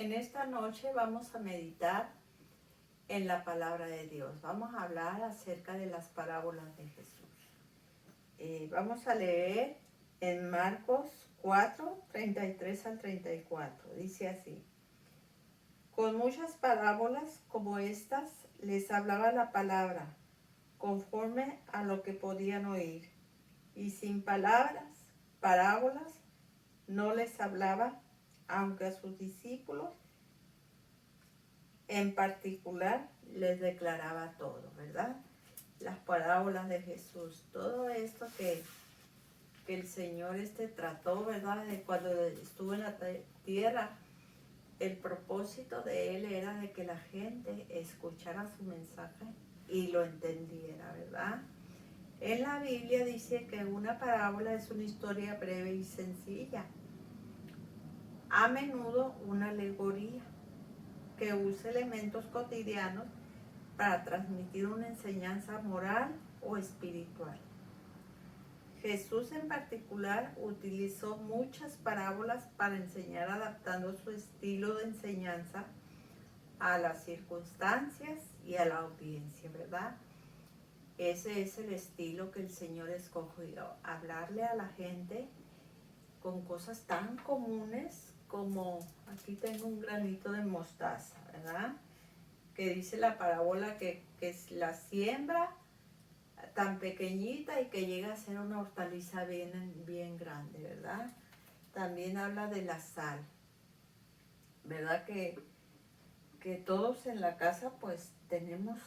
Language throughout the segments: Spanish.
En esta noche vamos a meditar en la palabra de Dios. Vamos a hablar acerca de las parábolas de Jesús. Vamos a leer en Marcos 4, 33 al 34. Dice así: con muchas parábolas como estas les hablaba la palabra, conforme a lo que podían oír. Y sin parábolas, no les hablaba, aunque a sus discípulos en particular les declaraba todo, ¿verdad? Las parábolas de Jesús, todo esto que el Señor trató, ¿verdad? De cuando estuvo en la tierra, el propósito de Él era de que la gente escuchara su mensaje y lo entendiera, ¿verdad? En la Biblia dice que una parábola es una historia breve y sencilla, a menudo una alegoría que usa elementos cotidianos para transmitir una enseñanza moral o espiritual. Jesús en particular utilizó muchas parábolas para enseñar, adaptando su estilo de enseñanza a las circunstancias y a la audiencia, ¿verdad? Ese es el estilo que el Señor escogió, hablarle a la gente con cosas tan comunes como, aquí tengo un granito de mostaza, ¿verdad? Que dice la parábola que es la siembra tan pequeñita y que llega a ser una hortaliza bien grande, ¿verdad? También habla de la sal, ¿verdad? Que todos en la casa pues tenemos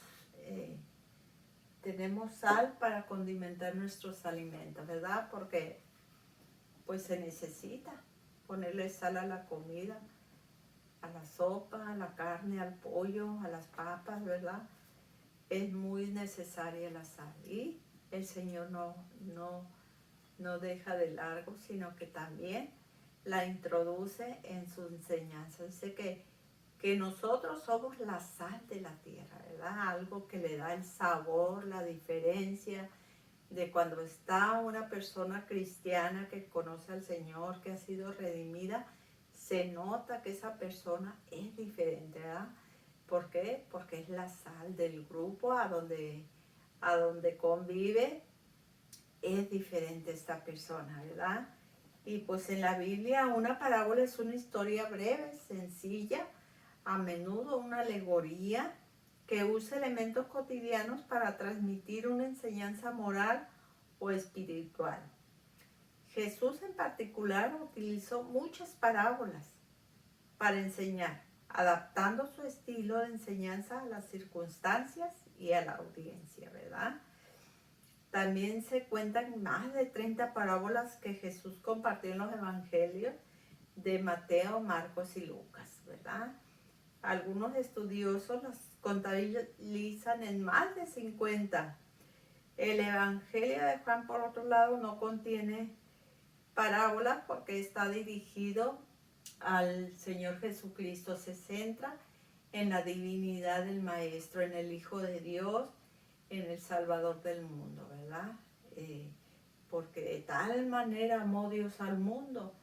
sal para condimentar nuestros alimentos, ¿verdad? Porque pues se necesita ponerle sal a la comida, a la sopa, a la carne, al pollo, a las papas, ¿verdad? Es muy necesaria la sal y el Señor no deja de largo, sino que también la introduce en su enseñanza. Dice que nosotros somos la sal de la tierra, ¿verdad? Algo que le da el sabor, la diferencia de cuando está una persona cristiana que conoce al Señor, que ha sido redimida, se nota que esa persona es diferente, ¿verdad? ¿Por qué? Porque es la sal del grupo a donde convive, es diferente esta persona, ¿verdad? Y pues en la Biblia una parábola es una historia breve, sencilla, a menudo una alegoría que usa elementos cotidianos para transmitir una enseñanza moral o espiritual. Jesús en particular utilizó muchas parábolas para enseñar, adaptando su estilo de enseñanza a las circunstancias y a la audiencia, ¿verdad? También se cuentan más de 30 parábolas que Jesús compartió en los evangelios de Mateo, Marcos y Lucas, ¿verdad? Algunos estudiosos las contabilizan en más de 50. El evangelio de Juan, por otro lado, no contiene parábolas porque está dirigido al Señor Jesucristo, se centra en la divinidad del Maestro, en el Hijo de Dios, en el Salvador del mundo, ¿verdad? Porque de tal manera amó Dios al mundo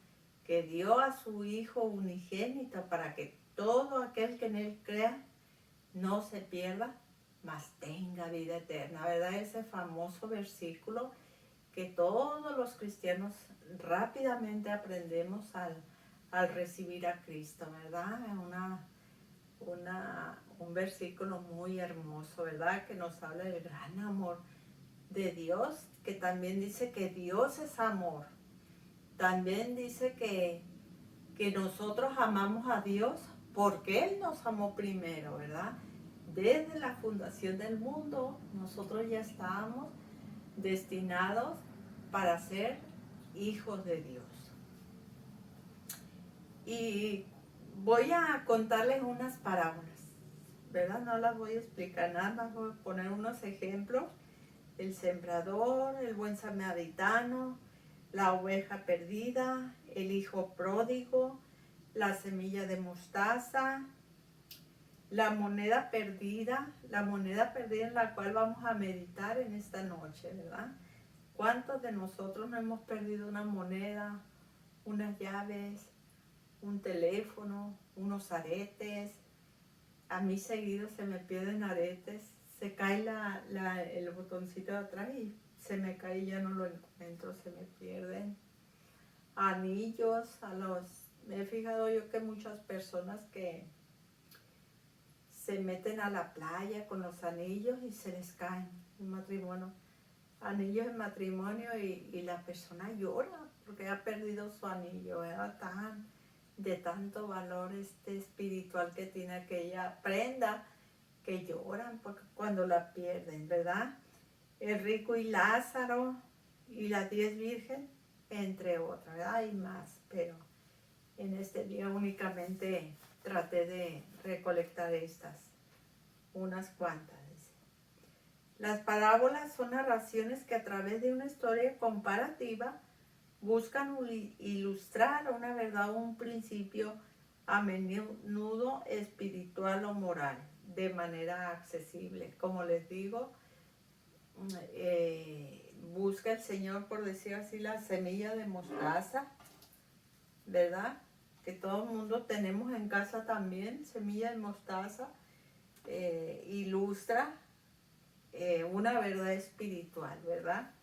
que dio a su Hijo unigénito para que todo aquel que en Él crea no se pierda, mas tenga vida eterna, ¿verdad? Ese famoso versículo que todos los cristianos rápidamente aprendemos al recibir a Cristo, ¿verdad? Un versículo muy hermoso, ¿verdad? Que nos habla del gran amor de Dios, que también dice que Dios es amor. También dice que nosotros amamos a Dios porque Él nos amó primero, ¿verdad? Desde la fundación del mundo, nosotros ya estábamos destinados para ser hijos de Dios. Y voy a contarles unas parábolas, ¿verdad? No las voy a explicar nada más, voy a poner unos ejemplos. El sembrador, el buen samaritano, la oveja perdida, el hijo pródigo, la semilla de mostaza, la moneda perdida en la cual vamos a meditar en esta noche, ¿verdad? ¿Cuántos de nosotros no hemos perdido una moneda, unas llaves, un teléfono, un unos aretes. A mí seguido se me pierden aretes, se cae el botoncito de atrás y se me cae y ya no lo encuentro, se me pierden. Anillos, me he fijado yo que muchas personas que se meten a la playa con los anillos y se les caen en matrimonio. Anillos en matrimonio y la persona llora porque ha perdido su anillo, era de tanto valor espiritual que tiene aquella prenda, que lloran porque cuando la pierden, ¿verdad? El rico y Lázaro y las 10 virgen, entre otras, ¿verdad? Hay más, pero en este día únicamente traté de recolectar unas cuantas. Las parábolas son narraciones que a través de una historia comparativa buscan ilustrar una verdad o un principio a menudo espiritual o moral de manera accesible. Como les digo, busca el Señor, por decir así, la semilla de mostaza, ¿verdad? Que todo el mundo tenemos en casa también, semilla de mostaza, ilustra una verdad espiritual, ¿verdad?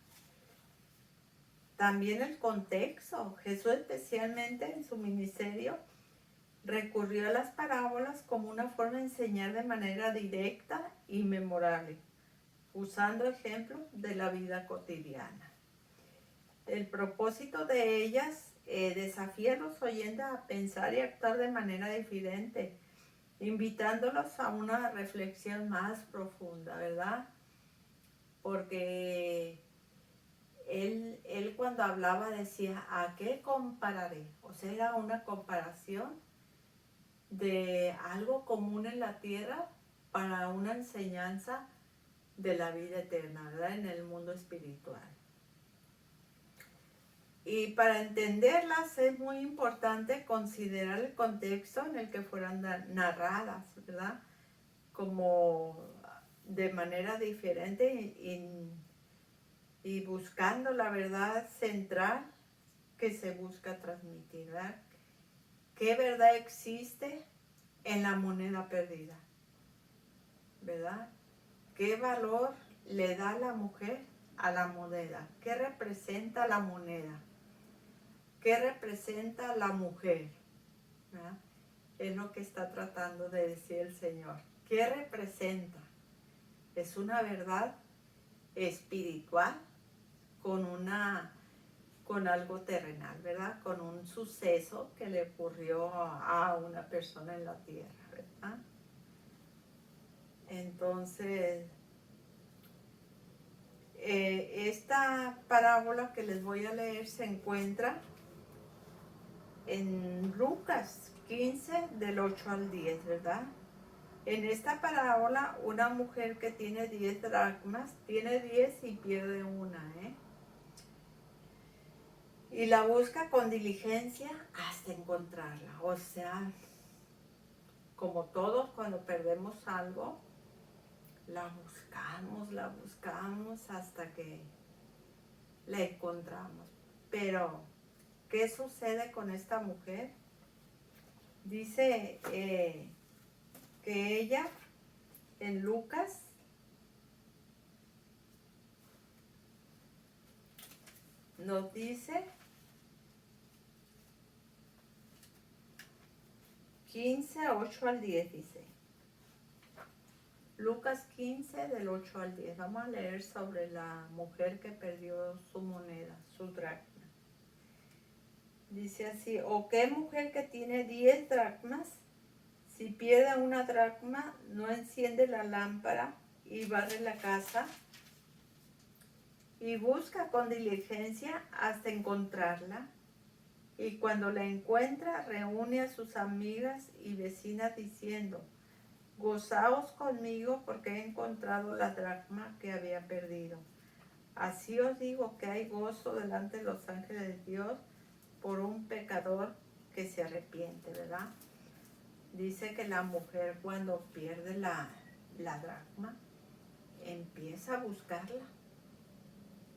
También el contexto. Jesús, especialmente en su ministerio, recurrió a las parábolas como una forma de enseñar de manera directa y memorable, usando ejemplos de la vida cotidiana. El propósito de ellas desafía a los oyentes a pensar y actuar de manera diferente, invitándolos a una reflexión más profunda, ¿verdad? Porque él cuando hablaba decía, ¿a qué compararé? O sea, era una comparación de algo común en la tierra para una enseñanza de la vida eterna, ¿verdad? En el mundo espiritual. Y para entenderlas es muy importante considerar el contexto en el que fueran narradas, ¿verdad? Como de manera diferente y buscando la verdad central que se busca transmitir, ¿verdad? ¿Qué verdad existe en la moneda perdida? ¿Verdad? ¿Qué valor le da la mujer a la moneda? ¿Qué representa la moneda? ¿Qué representa la mujer? ¿Verdad? Es lo que está tratando de decir el Señor. ¿Qué representa? Es una verdad espiritual con algo terrenal, ¿verdad? Con un suceso que le ocurrió a una persona en la tierra, ¿verdad? Entonces, esta parábola que les voy a leer se encuentra en Lucas 15, del 8 al 10, ¿verdad? En esta parábola, una mujer que tiene 10 dracmas, tiene 10 y pierde una, ¿eh? Y la busca con diligencia hasta encontrarla. O sea, como todos cuando perdemos algo, la buscamos hasta que la encontramos. Pero, ¿qué sucede con esta mujer? Dice que ella, en Lucas, nos dice 15, 8 al 10, dice. Lucas 15, del 8 al 10. Vamos a leer sobre la mujer que perdió su moneda, su dracma. Dice así, ¿o qué mujer que tiene 10 dracmas, si pierde una dracma, no enciende la lámpara y barre la casa y busca con diligencia hasta encontrarla? Y cuando la encuentra, reúne a sus amigas y vecinas diciendo, gozaos conmigo porque he encontrado la dracma que había perdido. Así os digo que hay gozo delante de los ángeles de Dios por un pecador que se arrepiente, ¿verdad? Dice que la mujer cuando pierde la dracma, empieza a buscarla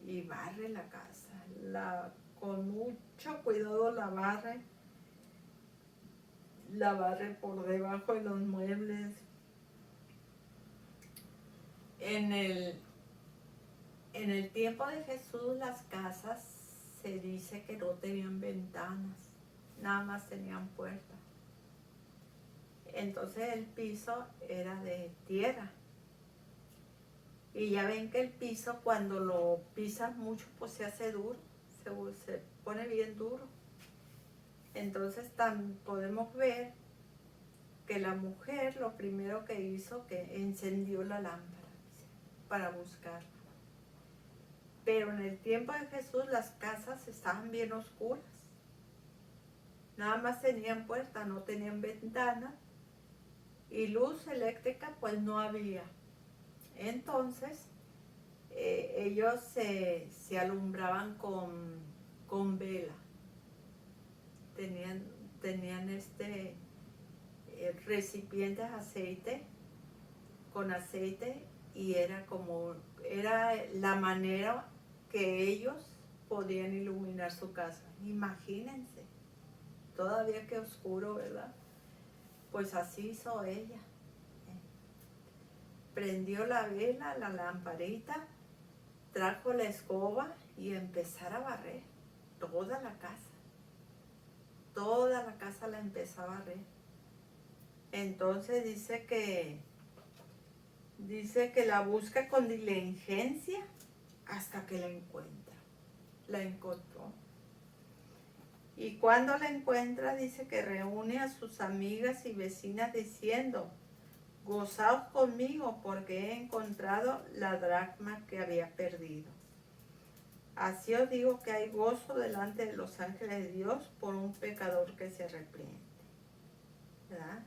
y barre la casa. Con mucho cuidado la barre, la barre por debajo de los muebles. En el tiempo de Jesús las casas se dice que no tenían ventanas, nada más tenían puertas. Entonces el piso era de tierra. Y ya ven que el piso cuando lo pisas mucho pues se hace duro, se pone bien duro. Entonces podemos ver que la mujer lo primero que hizo que encendió la lámpara para buscarla. Pero en el tiempo de Jesús las casas estaban bien oscuras. Nada más tenían puerta, no tenían ventana y luz eléctrica pues no había. Entonces ellos se alumbraban con vela. Tenían recipientes de aceite, con aceite, y era la manera que ellos podían iluminar su casa. Imagínense, todavía que oscuro, ¿verdad? Pues así hizo ella. Prendió la vela, la lamparita, trajo la escoba y empezar a barrer toda la casa. Toda la casa la empezó a barrer. Entonces dice que la busca con diligencia hasta que la encuentra. La encontró. Y cuando la encuentra dice que reúne a sus amigas y vecinas diciendo: gozaos conmigo porque he encontrado la dracma que había perdido. Así os digo que hay gozo delante de los ángeles de Dios por un pecador que se arrepiente. ¿Verdad?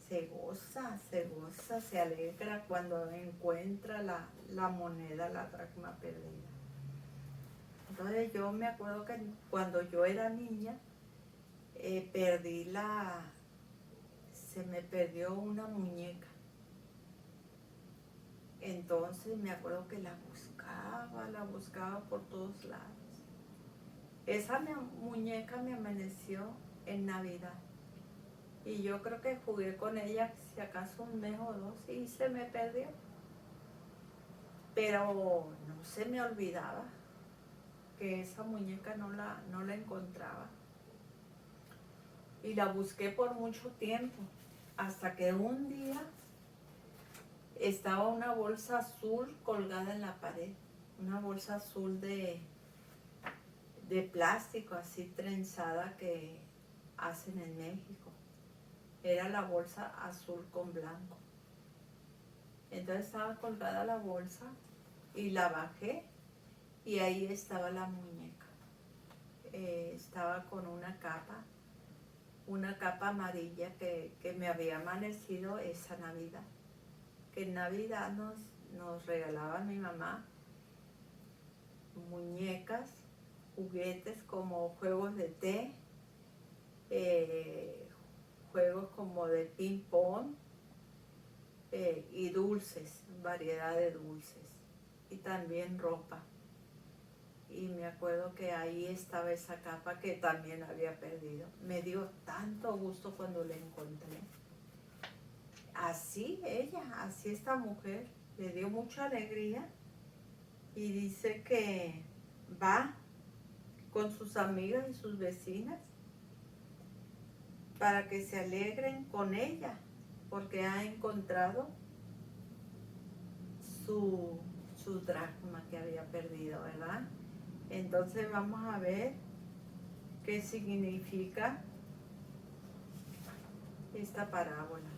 Se goza, se alegra cuando encuentra la moneda, la dracma perdida. Entonces yo me acuerdo que cuando yo era niña, se me perdió una muñeca. Entonces me acuerdo que la buscaba por todos lados. Esa muñeca me amaneció en Navidad. Y yo creo que jugué con ella si acaso un mes o dos y se me perdió. Pero no se me olvidaba que esa muñeca no la encontraba. Y la busqué por mucho tiempo, hasta que un día estaba una bolsa azul colgada en la pared. Una bolsa azul de plástico así trenzada que hacen en México. Era la bolsa azul con blanco. Entonces estaba colgada la bolsa y la bajé y ahí estaba la muñeca. Estaba con una capa amarilla que me había amanecido esa Navidad. Que en Navidad nos regalaba mi mamá muñecas, juguetes como juegos de té, juegos como de ping pong y dulces, variedad de dulces, y también ropa. Y me acuerdo que ahí estaba esa capa que también había perdido. Me dio tanto gusto cuando la encontré. Así esta mujer, le dio mucha alegría y dice que va con sus amigas y sus vecinas para que se alegren con ella, porque ha encontrado su dracma que había perdido, ¿verdad? Entonces vamos a ver qué significa esta parábola.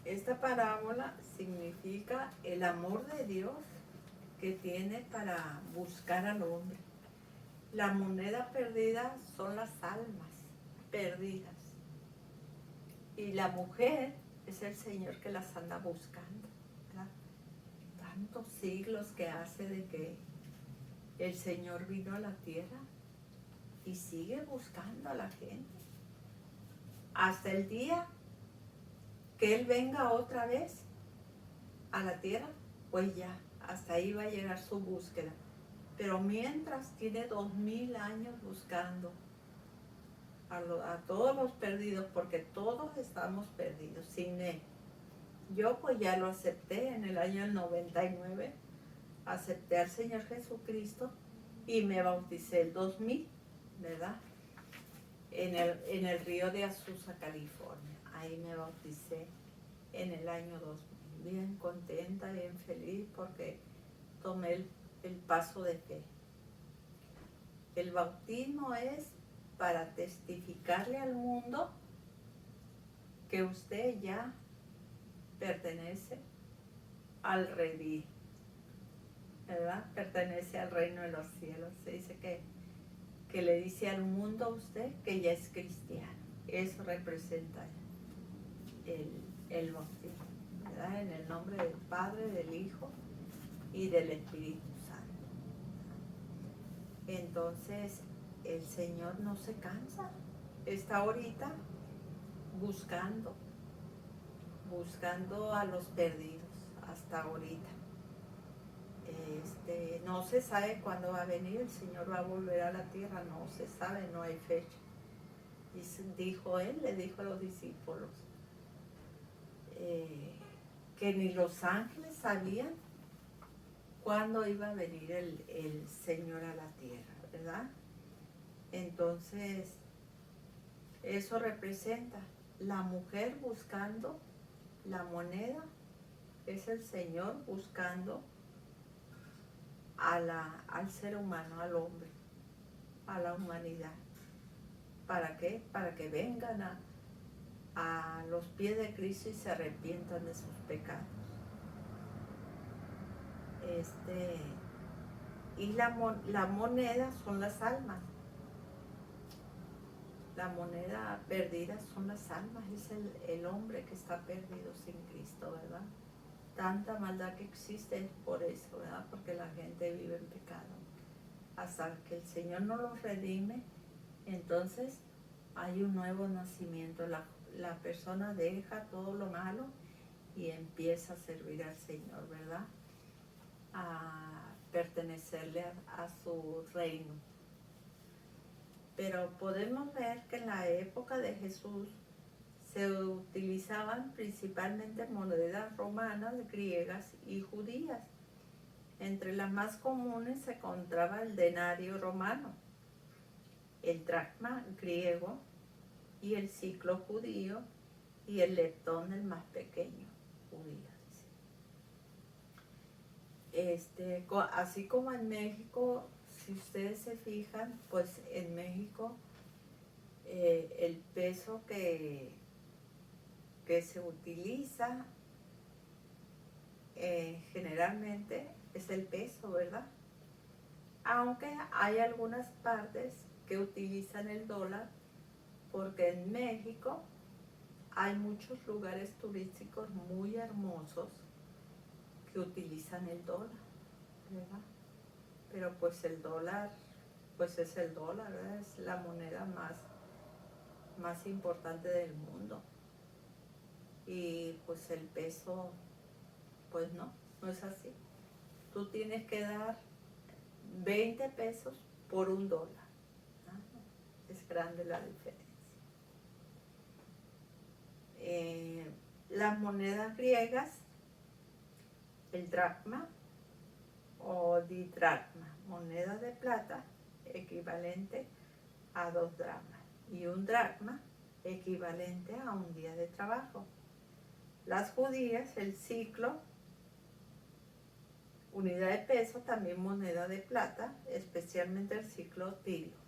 Esta parábola significa el amor de Dios que tiene para buscar al hombre. La moneda perdida son las almas perdidas. Y la mujer es el Señor que las anda buscando, ¿verdad? Tantos siglos que hace de que el Señor vino a la tierra y sigue buscando a la gente. Hasta el día que Él venga otra vez a la tierra, pues ya, hasta ahí va a llegar su búsqueda. Pero mientras tiene 2000 años buscando a todos los perdidos, porque todos estamos perdidos sin Él. Yo pues ya lo acepté en el año 99, acepté al Señor Jesucristo y me bauticé el 2000, ¿verdad? En el río de Azusa, California. Ahí me bauticé en el año 2000. Bien contenta, bien feliz porque tomé el paso de fe. El bautismo es para testificarle al mundo que usted ya pertenece al redil, ¿verdad? Pertenece al reino de los cielos. Se dice que le dice al mundo a usted que ya es cristiano. Eso representa el bautismo, ¿verdad? En el nombre del Padre, del Hijo y del Espíritu Santo. Entonces, el Señor no se cansa. Está ahorita buscando a los perdidos, hasta ahorita. No se sabe cuándo va a venir, el Señor va a volver a la tierra, no se sabe, no hay fecha. Dijo Él, le dijo a los discípulos, que ni los ángeles sabían cuándo iba a venir el Señor a la tierra, ¿verdad? Entonces, eso representa la mujer buscando la moneda, es el Señor buscando al ser humano, al hombre, a la humanidad. ¿Para qué? Para que vengan a los pies de Cristo y se arrepientan de sus pecados. Y la moneda son las almas. La moneda perdida son las almas, es el hombre que está perdido sin Cristo, ¿verdad? Tanta maldad que existe es por eso, ¿verdad? Porque la gente vive en pecado. Hasta que el Señor no los redime, entonces hay un nuevo nacimiento. La persona deja todo lo malo y empieza a servir al Señor, ¿verdad? A pertenecerle a su reino. Pero podemos ver que en la época de Jesús se utilizaban principalmente monedas romanas, griegas y judías. Entre las más comunes se encontraba el denario romano, el dracma griego y el siclo judío y el leptón, el más pequeño, judío. Así como en México, si ustedes se fijan, pues en México el peso que se utiliza generalmente es el peso, ¿verdad? Aunque hay algunas partes que utilizan el dólar, porque en México hay muchos lugares turísticos muy hermosos que utilizan el dólar, ¿verdad? Pero pues el dólar, pues es el dólar, ¿verdad? Es la moneda más importante del mundo. Y pues el peso, pues no es así. Tú tienes que dar 20 pesos por $1. Es grande la diferencia. Las monedas griegas, el dracma o didracma, moneda de plata equivalente a 2 dracmas, y un dracma equivalente a un día de trabajo. Las judías, el ciclo, unidad de peso, también moneda de plata, especialmente el ciclo tirio.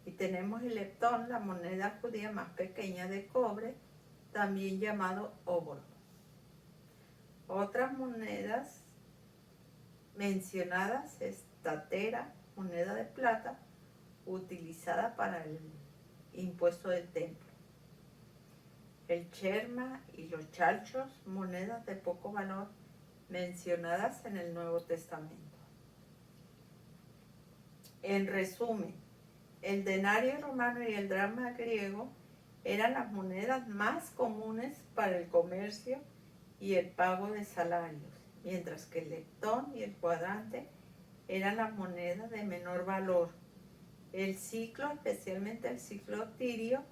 Y tenemos el leptón, la moneda judía más pequeña de cobre, también llamado óbolo. Otras monedas mencionadas es tatera, moneda de plata, utilizada para el impuesto del templo. El cherma y los chalchos, monedas de poco valor, mencionadas en el Nuevo Testamento. En resumen, el denario romano y el dracma griego eran las monedas más comunes para el comercio y el pago de salarios, mientras que el leptón y el cuadrante eran las monedas de menor valor El ciclo, especialmente el ciclo tirio,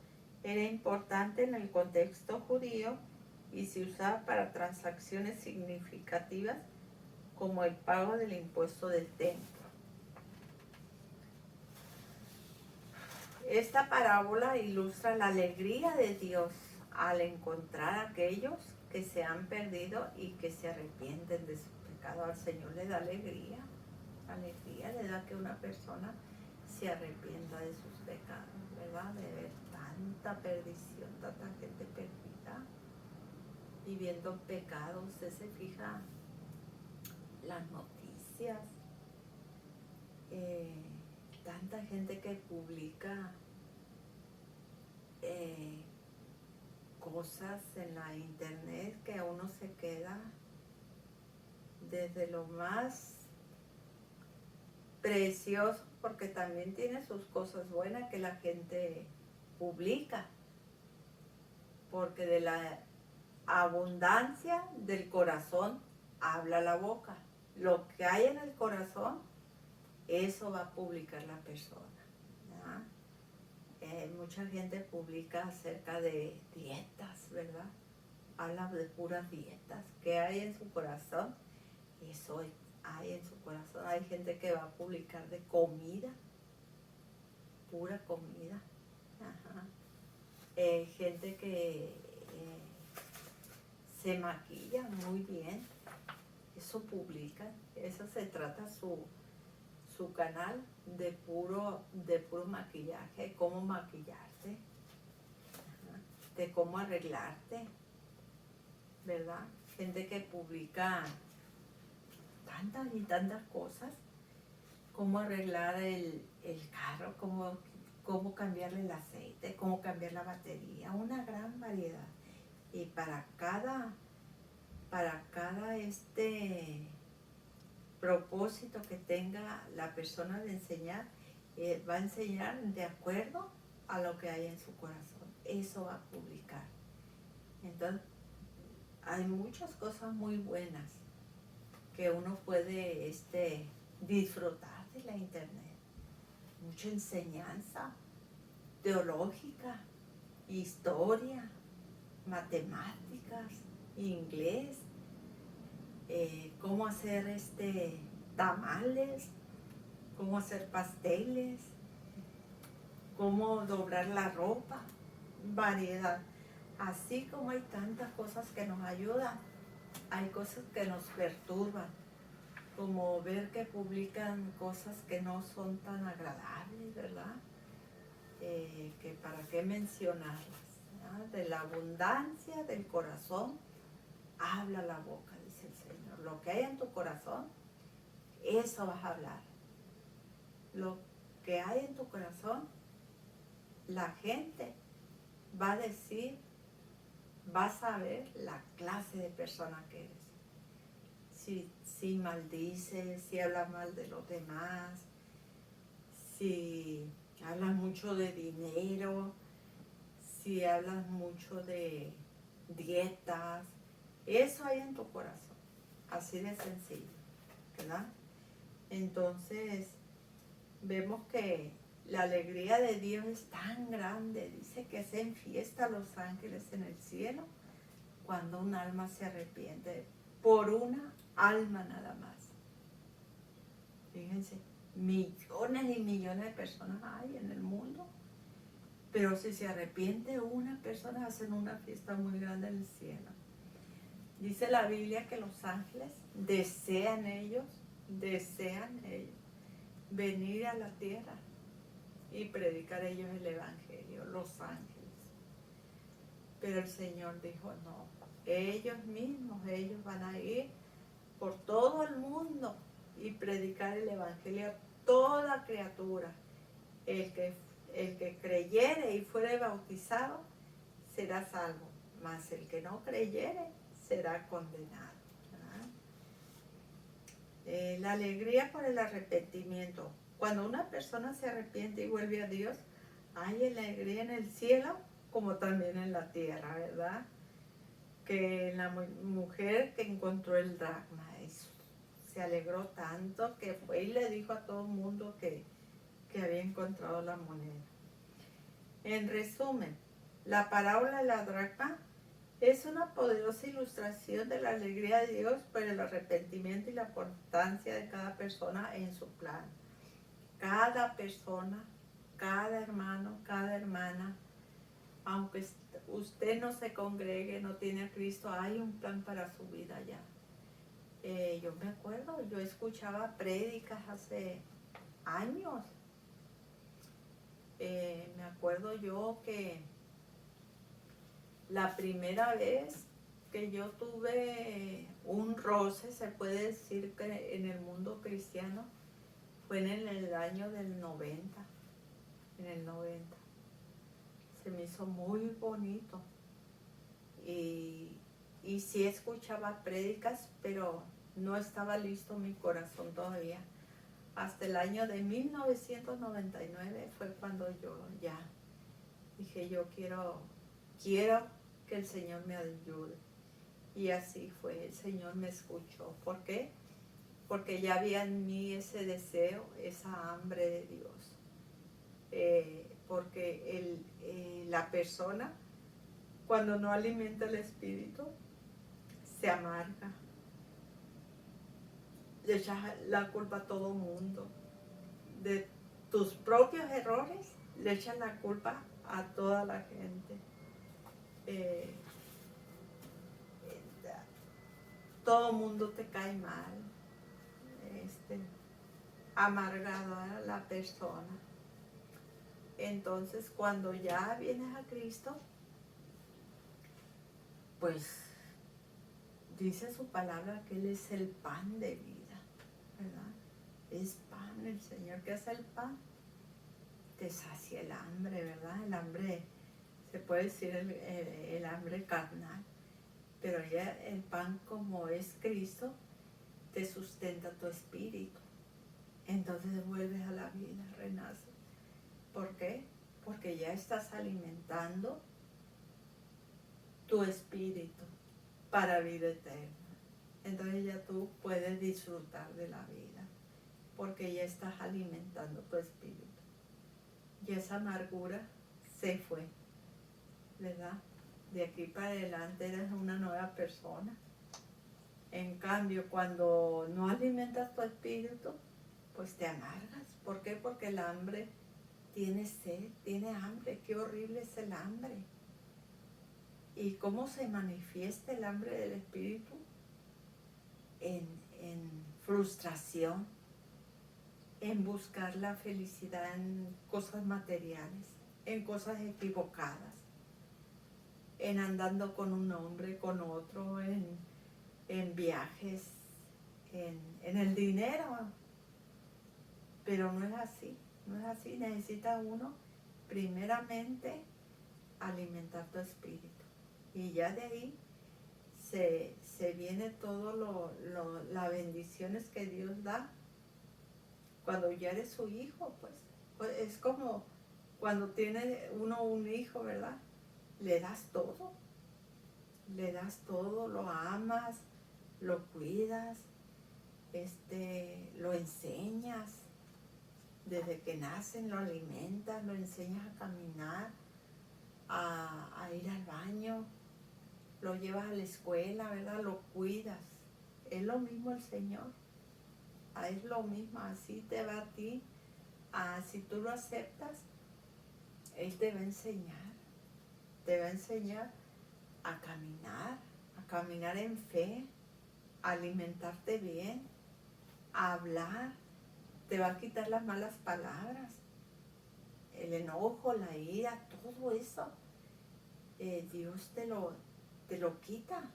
era importante en el contexto judío y se usaba para transacciones significativas como el pago del impuesto del templo. Esta parábola ilustra la alegría de Dios al encontrar a aquellos que se han perdido y que se arrepienten de su pecado. Al Señor le da alegría, le da que una persona se arrepienta de sus pecados, ¿verdad? De ver tanta perdición, tanta gente perdida, viviendo pecados. Usted se fija las noticias, tanta gente que publica cosas en la internet que a uno se queda desde lo más precioso, porque también tiene sus cosas buenas que la gente publica, porque de la abundancia del corazón habla la boca. Lo que hay en el corazón, eso va a publicar la persona, ¿verdad? Mucha gente publica acerca de dietas, ¿verdad? Habla de puras dietas. ¿Qué hay en su corazón? Eso hay en su corazón. Hay gente que va a publicar de comida, pura comida. Ajá. Gente que se maquilla muy bien. Eso publica. Eso se trata su canal de puro maquillaje, cómo maquillarte, ajá, de cómo arreglarte, ¿verdad? Gente que publica tantas y tantas cosas, cómo arreglar el carro, cómo cambiarle el aceite, cómo cambiar la batería, una gran variedad. Y para cada propósito que tenga la persona de enseñar, va a enseñar de acuerdo a lo que hay en su corazón. Eso va a publicar. Entonces, hay muchas cosas muy buenas que uno puede disfrutar de la internet. Mucha enseñanza teológica, historia, matemáticas, inglés, cómo hacer tamales, cómo hacer pasteles, cómo doblar la ropa, variedad. Así como hay tantas cosas que nos ayudan, hay cosas que nos perturban, como ver que publican cosas que no son tan agradables, ¿verdad? Que para qué mencionarlas, ¿verdad? De la abundancia del corazón habla la boca, dice el Señor. Lo que hay en tu corazón, eso vas a hablar. Lo que hay en tu corazón, la gente va a decir, va a saber la clase de persona que eres. Si maldices, si hablas mal de los demás, si hablas mucho de dinero, si hablas mucho de dietas, eso hay en tu corazón, así de sencillo, ¿verdad? Entonces, vemos que la alegría de Dios es tan grande, dice que se enfiesta a los ángeles en el cielo cuando un alma se arrepiente, por una alma nada más. Fíjense, millones y millones de personas hay en el mundo, pero si se arrepiente una persona, hacen una fiesta muy grande en el cielo. Dice la Biblia que los ángeles desean ellos venir a la tierra y predicar ellos el evangelio, los ángeles. Pero el Señor dijo, no, ellos mismos, ellos van a ir por todo el mundo y predicar el evangelio a toda criatura. El que creyere y fuere bautizado será salvo, mas el que no creyere será condenado. La alegría por el arrepentimiento. Cuando una persona se arrepiente y vuelve a Dios, hay alegría en el cielo como también en la tierra, ¿verdad? Que la mujer que encontró el dracma se alegró tanto que fue y le dijo a todo el mundo que que había encontrado la moneda. En resumen, la parábola de la dracma es una poderosa ilustración de la alegría de Dios por el arrepentimiento y la importancia de cada persona en su plan. Cada persona, cada hermano, cada hermana, aunque usted no se congregue, no tiene a Cristo, hay un plan para su vida ya. Yo me acuerdo, yo escuchaba prédicas hace años. Me acuerdo yo que la primera vez que yo tuve un roce, se puede decir que en el mundo cristiano, fue en el año del 90, en el 90. Se me hizo muy bonito. Y sí escuchaba prédicas, pero no estaba listo mi corazón todavía. Hasta el año de 1999 fue cuando yo ya dije, yo quiero que el Señor me ayude. Y así fue, el Señor me escuchó. ¿Por qué? Porque ya había en mí ese deseo, esa hambre de Dios. Porque la persona, cuando no alimenta el espíritu, se amarga. Le echas la culpa a todo mundo. De tus propios errores, le echas la culpa a toda la gente. Todo mundo te cae mal. Amargada la persona. Entonces, cuando ya vienes a Cristo, pues dice su palabra que Él es el pan de vida, ¿verdad? Es pan, el Señor que hace el pan, te sacia el hambre, ¿verdad? El hambre, se puede decir el hambre carnal, pero ya el pan, como es Cristo, te sustenta tu espíritu. Entonces vuelves a la vida, renaces. ¿Por qué? Porque ya estás alimentando tu espíritu para vida eterna. Entonces ya tú puedes disfrutar de la vida, porque ya estás alimentando tu espíritu. Y esa amargura se fue, ¿verdad? De aquí para adelante eres una nueva persona. En cambio, cuando no alimentas tu espíritu, pues te amargas. ¿Por qué? Porque el hambre tiene sed, tiene hambre. Qué horrible es el hambre. ¿Y cómo se manifiesta el hambre del espíritu? En frustración, en buscar la felicidad en cosas materiales, en cosas equivocadas, en andando con un hombre, con otro, en viajes, en el dinero. Pero no es así, no es así. Necesita uno primeramente alimentar tu espíritu. Y ya de ahí se viene todo las bendiciones que Dios da cuando ya eres su hijo, pues es como cuando tiene uno un hijo, ¿verdad? Le das todo, lo amas, lo cuidas, lo enseñas, desde que nacen lo alimentas, lo enseñas a caminar, a ir al baño, lo llevas a la escuela, ¿verdad? Lo cuidas. Es lo mismo el Señor. Es lo mismo, así te va a ti. Si tú lo aceptas, Él te va a enseñar. Te va a enseñar a caminar en fe, a alimentarte bien, a hablar. Te va a quitar las malas palabras, el enojo, la ira, todo eso. Dios te lo quita.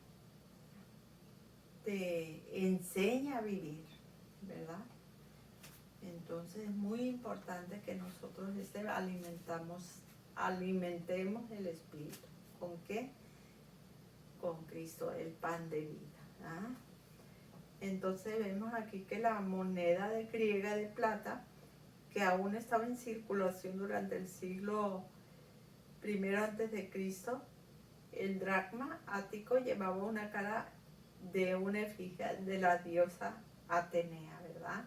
Te enseña a vivir, ¿verdad? Entonces es muy importante que nosotros alimentemos el espíritu. ¿Con qué? Con Cristo, el pan de vida. ¿Ah? Entonces vemos aquí que la moneda griega de plata, que aún estaba en circulación durante el siglo I antes de Cristo, el dracma ático llevaba una cara de una efigie de la diosa Atenea, ¿verdad?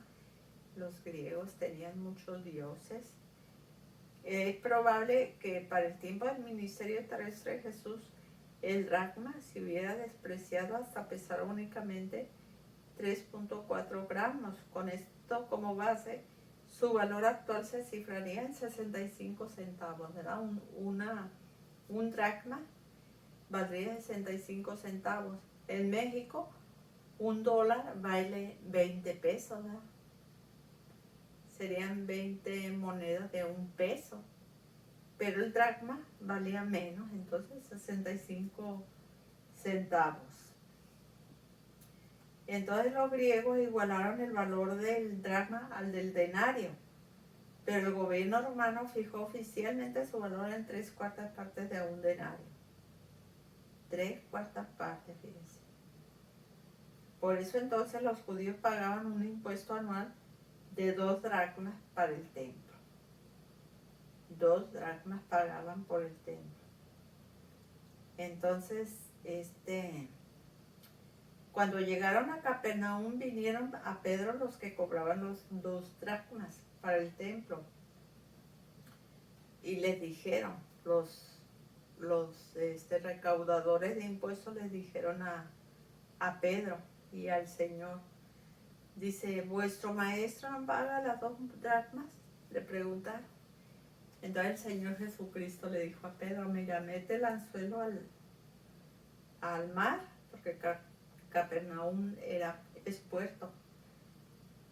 los griegos tenían muchos dioses. Es probable que para el tiempo del ministerio terrestre de Jesús, el dracma se hubiera despreciado hasta pesar únicamente 3.4 gramos. Con esto como base, su valor actual se cifraría en 65 centavos, ¿verdad? Un dracma valdría 65 centavos. En México, $1 vale 20 pesos, ¿verdad? Serían 20 monedas de $1, pero el dracma valía menos, entonces 65 centavos. Entonces los griegos igualaron el valor del dracma al del denario, pero el gobierno romano fijó oficialmente su valor en 3/4 partes de un denario. 3/4 partes, fíjense. Por eso entonces los judíos pagaban un impuesto anual de 2 dracmas para el templo. 2 dracmas pagaban por el templo. Entonces, cuando llegaron a Capernaum, vinieron a Pedro los que cobraban los 2 dracmas para el templo. Y les dijeron, los recaudadores de impuestos les dijeron a Pedro y al Señor, dice, ¿vuestro maestro no paga las 2 dracmas? Le preguntaron. Entonces el Señor Jesucristo le dijo a Pedro, mira, mete el anzuelo al mar, porque Capernaum es puerto,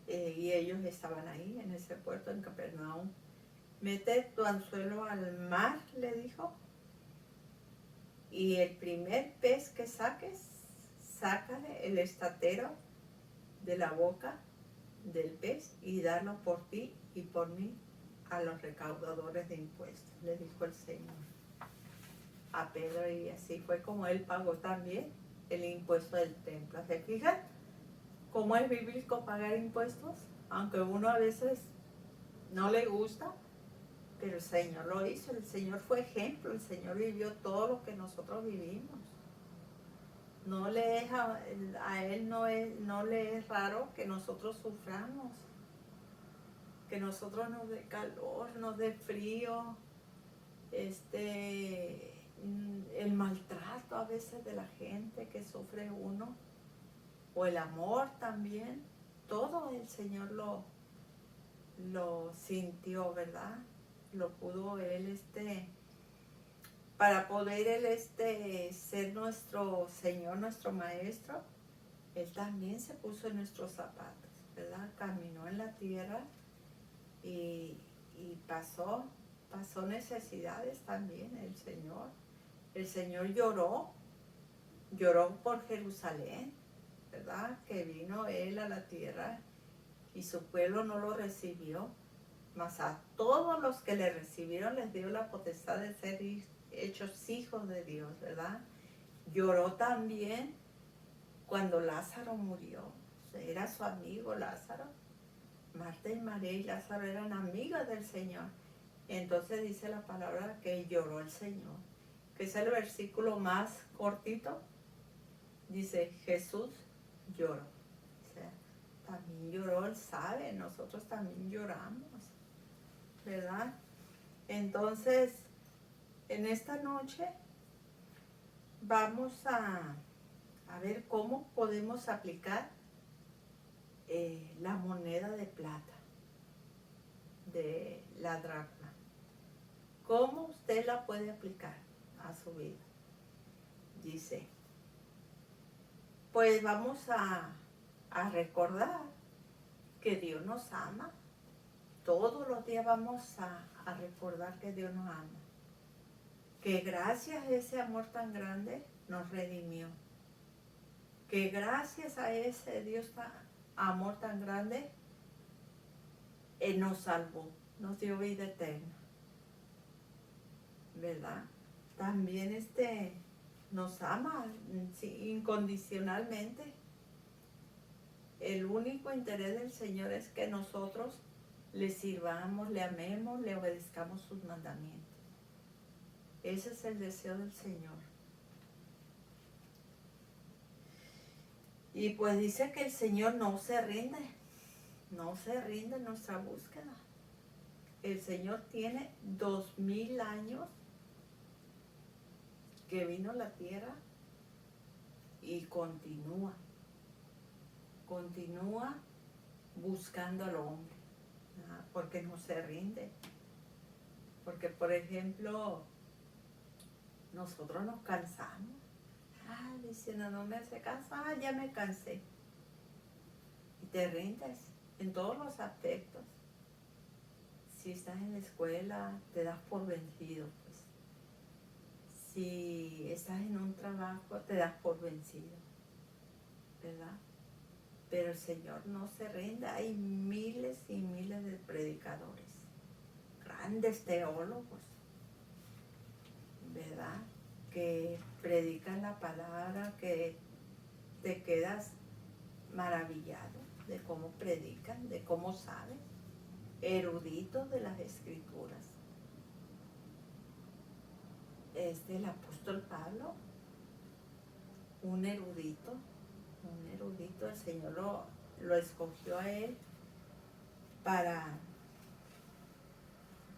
y ellos estaban ahí en ese puerto en Capernaum. Mete tu anzuelo al mar, le dijo, y el primer pez que saques, sácale el estatero de la boca del pez y dalo por ti y por mí a los recaudadores de impuestos, le dijo el Señor a Pedro, y así fue como él pagó también el impuesto del templo. ¿Se fijan cómo es bíblico pagar impuestos? Aunque uno a veces no le gusta, pero el Señor lo hizo, el Señor fue ejemplo, el Señor vivió todo lo que nosotros vivimos. No le es a Él no le es raro que nosotros suframos, que nosotros nos dé calor, nos dé frío, el maltrato a veces de la gente que sufre uno, o el amor también, todo el Señor lo sintió, ¿verdad? Lo pudo Él, para poder Él, ser nuestro Señor, nuestro Maestro, Él también se puso en nuestros zapatos, ¿verdad? Caminó en la tierra y pasó necesidades también el Señor. El Señor lloró por Jerusalén, ¿verdad? Que vino Él a la tierra y su pueblo no lo recibió, mas a todos los que le recibieron les dio la potestad de ser hechos hijos de Dios, ¿verdad? Lloró también cuando Lázaro murió. Era su amigo Lázaro. Marta y María y Lázaro eran amigas del Señor. Entonces dice la palabra que lloró el Señor, que es el versículo más cortito. Dice, Jesús lloró. O sea, también lloró, Él sabe, nosotros también lloramos, ¿verdad? Entonces, en esta noche vamos a ver cómo podemos aplicar la moneda de plata de la dracma. ¿Cómo usted la puede aplicar a su vida? Dice, pues vamos a recordar que Dios nos ama. Todos los días vamos a recordar que Dios nos ama. Que gracias a ese amor tan grande nos redimió. Que gracias a ese amor tan grande, Él nos salvó, nos dio vida eterna, ¿verdad? También nos ama incondicionalmente. El único interés del Señor es que nosotros le sirvamos, le amemos, le obedezcamos sus mandamientos. Ese es el deseo del Señor. Y pues dice que el Señor no se rinde, no se rinde en nuestra búsqueda. El Señor tiene 2000 años que vino a la tierra y continúa buscando al hombre, ¿verdad? Porque no se rinde. Porque, por ejemplo, nosotros nos cansamos. Diciendo, no me hace caso, ya me cansé. Y te rindes en todos los aspectos. Si estás en la escuela, te das por vencido, pues. Si estás en un trabajo, te das por vencido, ¿verdad? Pero el Señor no se rinde. Hay miles y miles de predicadores, grandes teólogos, ¿verdad? Que predican la palabra, que te quedas maravillado de cómo predican, de cómo saben, eruditos de las escrituras. El apóstol Pablo, un erudito, el Señor lo escogió a él para